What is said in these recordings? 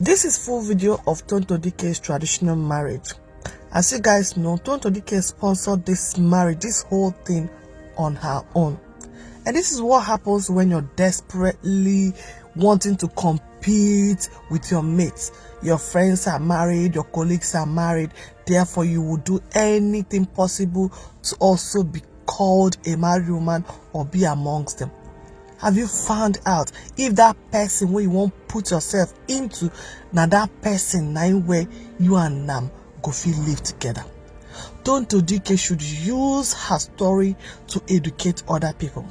This is full video of Tonto Dike's traditional marriage. As you guys know, Tonto Dike sponsored this marriage, this whole thing on her own. And this is what happens when you're desperately wanting to compete with your mates. Your friends are married, your colleagues are married, therefore you will do anything possible to also be called a married woman or be amongst them. Have you found out if that person where you won't put yourself into, now that person now where you and them go feel live together? Tonto Dike should use her story to educate other people.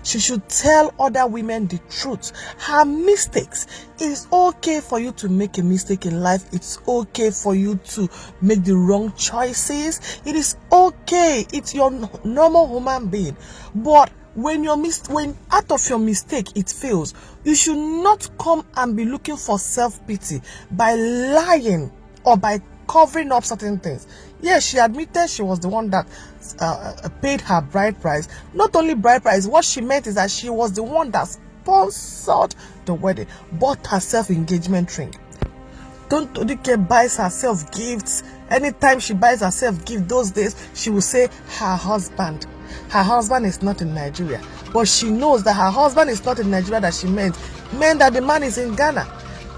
She should tell other women the truth, her mistakes. It is okay for you to make a mistake in life. It's okay for you to make the wrong choices. It is okay. It's your normal human being. But when out of your mistake it fails, you should not come and be looking for self-pity by lying or by covering up certain things. Yes, she admitted she was the one that paid her bride price. Not only bride price, what she meant is that she was the one that sponsored the wedding, bought herself engagement ring. Tonto Dike buys herself gifts. Anytime she buys herself gifts those days, she will say her husband. Her husband is not in Nigeria. But she knows that her husband is not in Nigeria that she meant that the man is in Ghana.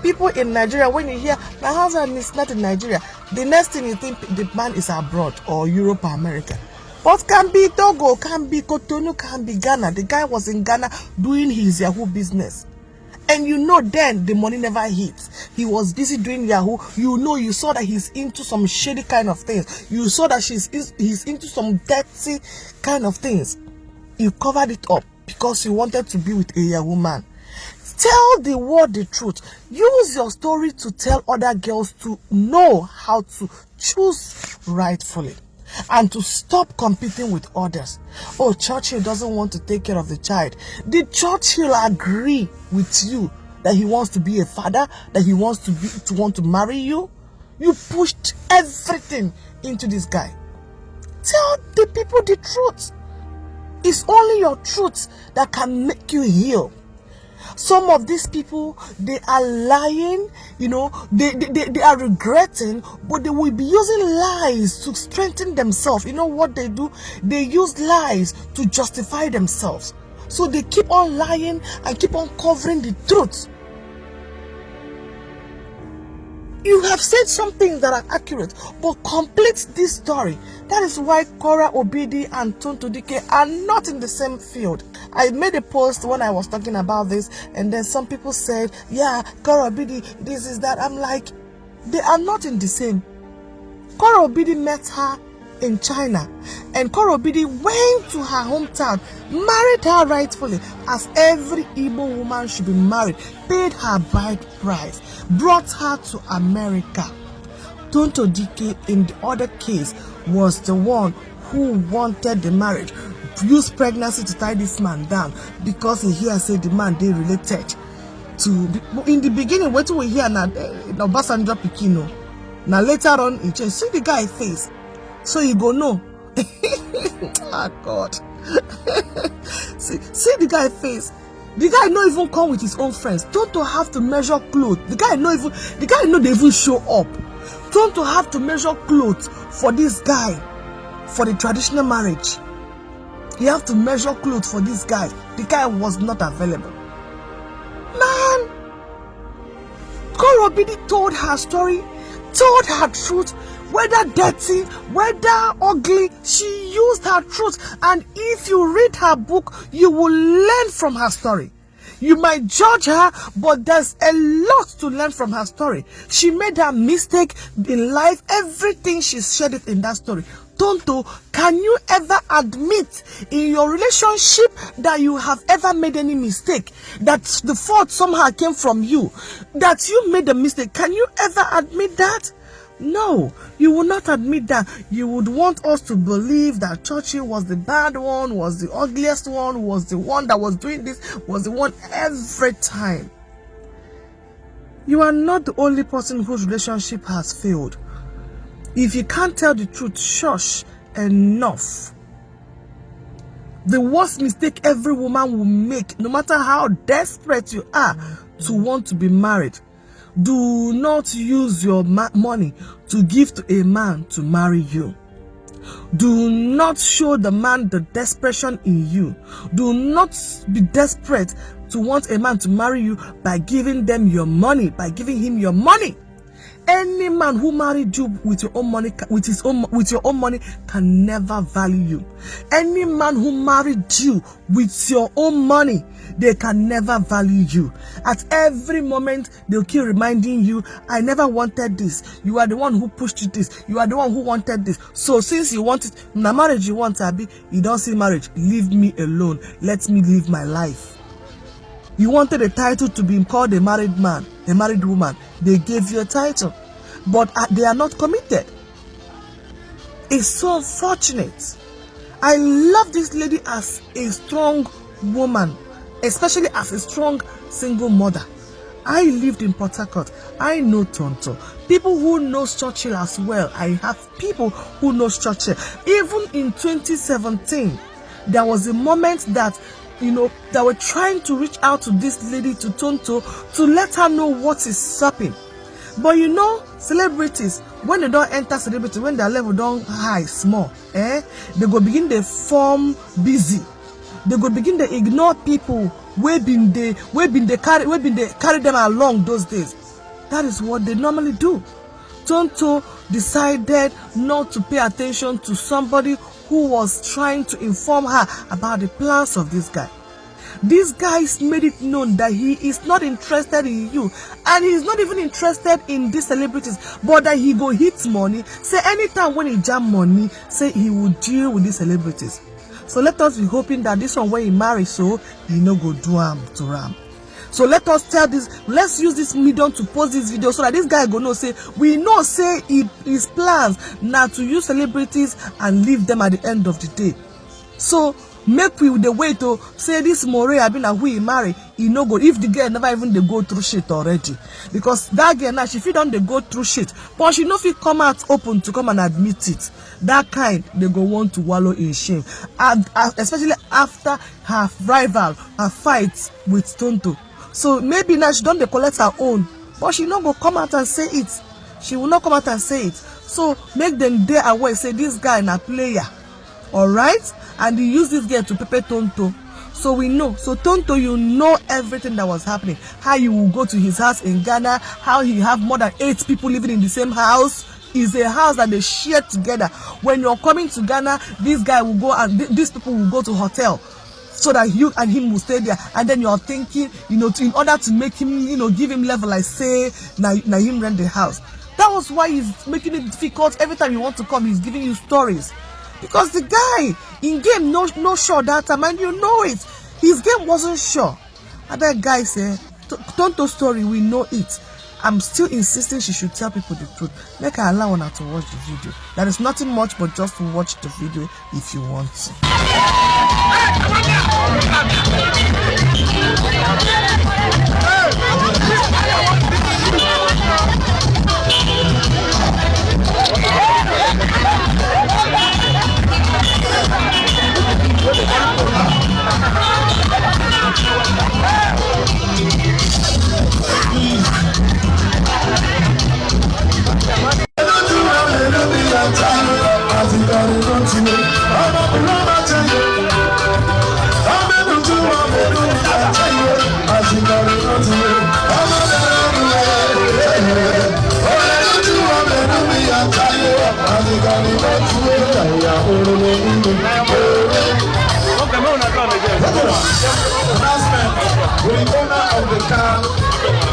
People in Nigeria, when you hear my husband is not in Nigeria, the next thing you think the man is abroad or Europe or America. But can be Togo, can be Cotonou, can be Ghana. The guy was in Ghana doing his Yahoo business. And you know then the money never hits. He was busy doing Yahoo. You saw that he's into some shady kind of things. You saw that he's into some dirty kind of things. You covered it up because you wanted to be with a Yahoo man. Tell the world the truth. Use your story to tell other girls to know how to choose rightfully and to stop competing with others. Oh, Churchill doesn't want to take care of the child. Did Churchill agree with you that he wants to be a father, that he wants to want to marry you? You pushed everything into this guy. Tell the people the truth. It's only your truth that can make you heal. Some of these people, they are lying, they are regretting, but they will be using lies to strengthen themselves. You know what they do? They use lies to justify themselves. So they keep on lying and keep on covering the truth. You have said something that are accurate, but complete this story. That is why Cora Obidi and Tonto Dike are not in the same field. I made a post when I was talking about this, and then some people said, yeah, Cora Obidi, this is that. I'm like, they are not in the same. Cora Obidi met her in China, and Cora Obidi went to her hometown, married her rightfully, as every Igbo woman should be married, paid her bride price, brought her to America. Tonto Dike, in the other case, was the one who wanted the marriage, used pregnancy to tie this man down because he hear say the man they related to. In the beginning, what we hear now, Obasanjo Pikino. Now later on, he changed. See the guy face, so you go know. Oh God. see the guy face. The guy not even come with his own friends. Tonto have to measure clothes. The guy not even show up. Tonto have to measure clothes for this guy, for the traditional marriage. He have to measure clothes for this guy. The guy was not available. Man, Cora Obidi told her story, told her truth, whether dirty, whether ugly, she used her truth. And if you read her book, you will learn from her story. You might judge her, but there's a lot to learn from her story. She made her mistake in life. Everything she shared it in that story. Tonto, can you ever admit in your relationship that you have ever made any mistake? That the fault somehow came from you? That you made a mistake? Can you ever admit that? No, you will not admit that. You would want us to believe that Churchill was the bad one, was the ugliest one, was the one that was doing this, was the one every time. You are not the only person whose relationship has failed. If you can't tell the truth, shush, enough. The worst mistake every woman will make, no matter how desperate you are to want to be married, Do not use your money to give to a man to marry you. Do not show the man the desperation in you. Do not be desperate to want a man to marry you by giving them your money, by giving him your money. Any man who married you with your own money, with your own money, can never value you. Any man who married you with your own money, they can never value you. At every moment, they'll keep reminding you, I never wanted this. You are the one who pushed this. You are the one who wanted this. So since you want it, the marriage you want, Abi, you don't see marriage. Leave me alone. Let me live my life. You wanted a title to be called a married man, a married woman. They gave you a title, but they are not committed. It's so unfortunate. I love this lady as a strong woman, especially as a strong single mother. I lived in Port Harcourt. I know Tonto. People who know Churchill as well. I have people who know Churchill. Even in 2017, there was a moment that they were trying to reach out to this lady, to Tonto, to let her know what is happening. But celebrities, when they don't enter celebrity, when their level don't high, small, they go begin to form busy. They go begin to ignore people where been they carry them along those days. That is what they normally do. Tonto decided not to pay attention to somebody who was trying to inform her about the plans of this guy. This guy made it known that he is not interested in you, and he's not even interested in these celebrities, but that he go hit money. Say anytime when he jam money, say he will deal with these celebrities. So let us be hoping that this one when he marry, so he no go do to ram. So let us tell this, let's use this medium to post this video so that this guy go know, say, we know, say, his plans now to use celebrities and leave them at the end of the day. So make we the way to say this Moray have been a who he marry, he no go, if the girl never even they go through shit already. Because that girl now, she fit on they go through shit, but she no fit come out open to come and admit it. That kind, they go want to wallow in shame. And especially after her rival, her fight with Tonto. So maybe now she don't collect her own, but she not go come out and say it. She will not come out and say it. So make them there aware, say this guy na player. Alright? And he used this girl to prepare Tonto. So we know. So Tonto, you know everything that was happening. How you will go to his house in Ghana, how he have more than 8 people living in the same house. Is a house that they share together. When you're coming to Ghana, this guy will go and these people will go to hotel, so that you and him will stay there. And then you're thinking, in order to make him, give him level, like say, now him rent the house. That was why he's making it difficult. Every time you want to come, he's giving you stories. Because the guy in game no sure that time, and you know it. His game wasn't sure. And that guy said, Tonto story, we know it. I'm still insisting she should tell people the truth. Make her allow her to watch the video. There is nothing much but just to watch the video if you want to. With the owner of the car,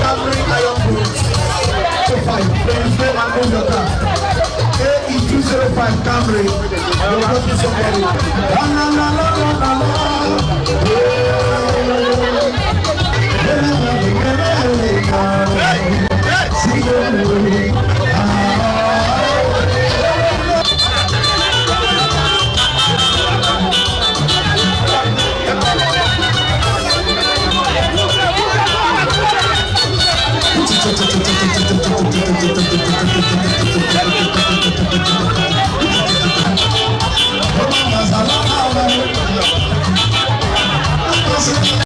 Camry Iron Boots, 205, please go and move your car. AE205 Camry, you're working somebody. La la la la la la la.